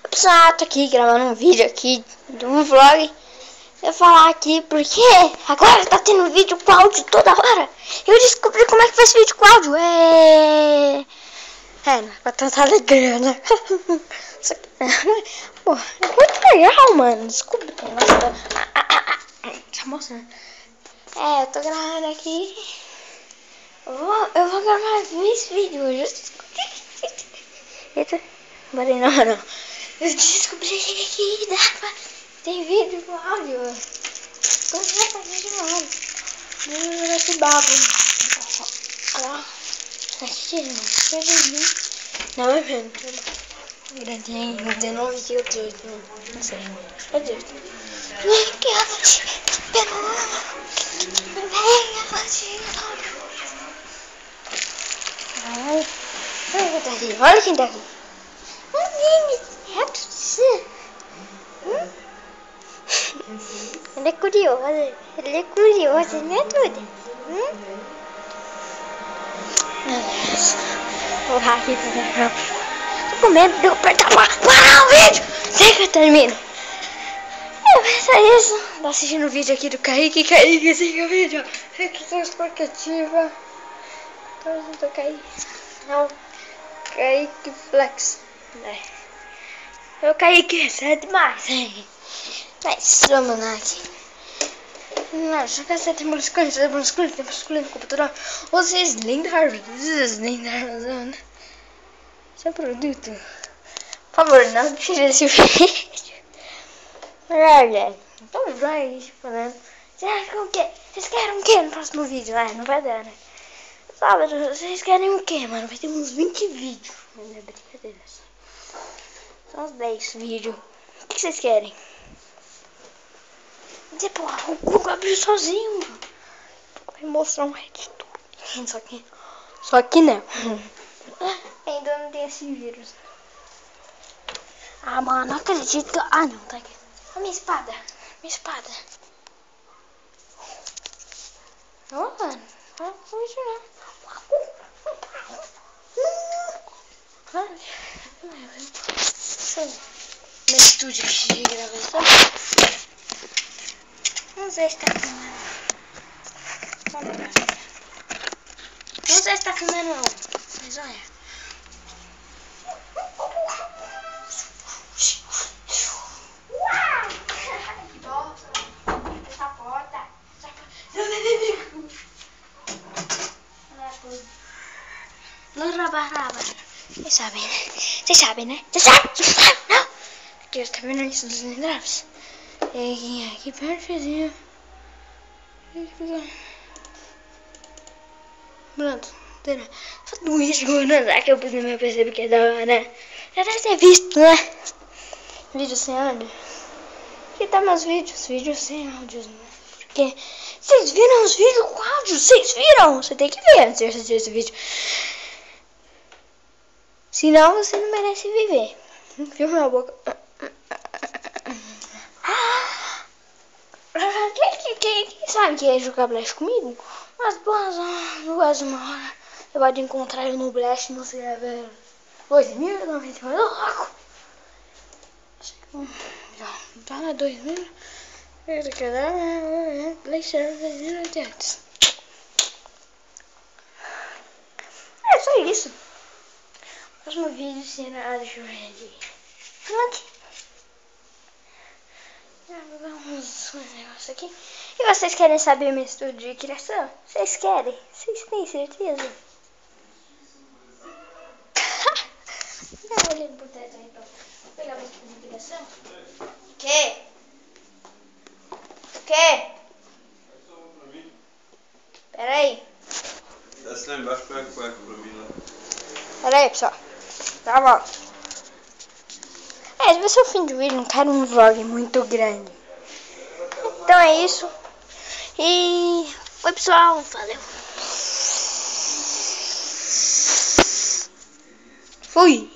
Pessoal, tô aqui gravando um vídeo aqui de um vlog. Eu vou falar aqui porque agora tá tendo vídeo com áudio toda hora. Eu descobri como é que faz vídeo com áudio. Não é pra tanta alegria, né? Isso aqui, pô, é muito legal, mano. Descobri. Tá mostrando. Eu tô gravando aqui. Eu vou gravar esse vídeo hoje. Eita, bora não. Eu descobri que dava. Tem vídeo com áudio. Como é que faz vídeo com áudio? Que babo. Não é mesmo. Tem 19 e 18. Não sei. É 18. Olha quem tá aqui. Ele é curioso, né, tudo? Vou lá aqui pra ver. Tô com medo de eu apertar parar o vídeo. Sei que eu termino. É isso. Tá assistindo o vídeo aqui do Kaique, siga o vídeo. Fique sua expectativa. Tô Kaique. Não. Kaique Flex. Eu Kaique, isso é demais. Mas vamos lá aqui. Não, já que você tem masculino, computador. Vocês lindas. Seu produto. Por favor, não tire esse vídeo. Então vai falando. Vocês querem o que no próximo vídeo? Não vai dar, né? Sabe, vocês querem o que, mano? Vai ter uns 20 vídeos. Não é brincadeira. São uns 10 vídeos. O que vocês querem? Porra, o Google abriu sozinho, mano. Vai mostrar um redstone. Só que não. Ainda não tem esse vírus. Mano, não acredito. Não, tá aqui. Minha espada. Não, mano. Não vou isso não. Meu estúdio aqui de gravação. Vamos ver se tá filmando. Não sei se tá filmando não. Mas olha. Que bosta. Essa porta. Vocês sabem, né? Não! Aqui eu tô vendo isso dos Minecrafts. Aqui pertinho. Pronto. Só tudo isso que eu pus no meu PC porque é da hora, né? Já deve ter visto, né? Vídeo sem áudio. Aqui tá meus vídeos sem áudios, né? Porque vocês viram os vídeos com áudio? Vocês viram? Você tem que ver antes de assistir esse vídeo. Senão você não merece viver. Viu minha boca? Quem sabe que é jogar Blast comigo? Umas duas uma hora. Você pode encontrar eu no Blast no server 2099. Louco! Tá na 2000. Blast server 2088. É só isso. Próximo vídeo será. Deixa eu ver aqui. Pronto. Vamos um negócio aqui. E vocês querem saber meu estudo de criação? Vocês querem? Vocês têm certeza? Dá uma olhada por trás aí, então. Vou pegar meu estudo de criação. O quê? Pera aí. Desce lá embaixo, pega pra mim lá. Pera aí, pessoal. Tá bom. Esse vai ser o fim do vídeo. Não quero um vlog muito grande. Então é isso. E oi, pessoal. Valeu. Fui.